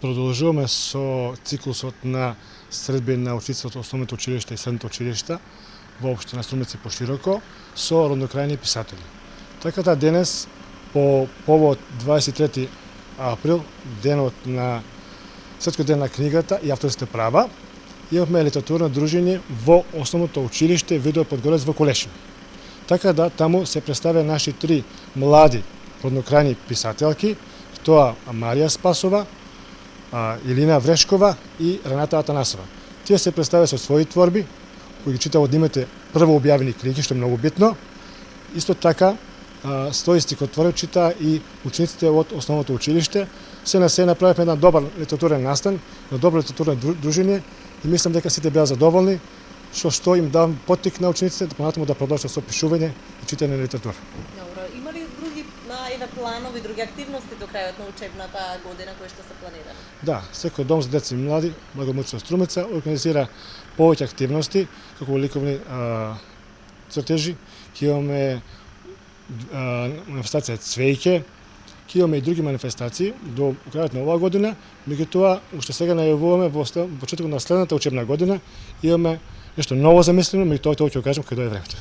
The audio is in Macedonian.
Продолжуваме со циклусот на средби на учениците од основните училишта и средните училишта во општина Струмица пошироко со роднокрајни писатели. Така да денес по повод 23 април, денот на Светскиот ден на книгата и авторските права, имавме литературно дружење во основното училиште Видој Подгорец во Колешин. Така да таму се представија наши три млади роднокрајни писателки, тоа Марија Спасова, Илина Врешкова и Рената Атанасова. Тие се представија со своји творби, кои ги читаа од нивните прво објавени книги, што е многу битно. Исто така, своји стихотвори читаа и учениците од основното училиште. Се на се направивме една добар литературен настан, на добро литературно дружење и мислам дека сите беа задоволни, што им давам поттик на учениците да понатаму да продолжат со пишување и читање на литература. Добро, има ли други планови, други активности до крајот на учебната година кои што се планирани? Да, секој дом за деца и млади, Благомучна Струмица, организира повеќе активности, како ликовни цртежи, ќе имаме манифестација Цвејке, ќе имаме и други манифестации до крајот на оваа година, меѓутоа уште сега најавуваме во почетокот на следната учебна година имаме нешто ново замислено, меѓутоа тоа ќе го кажам кога дое времето.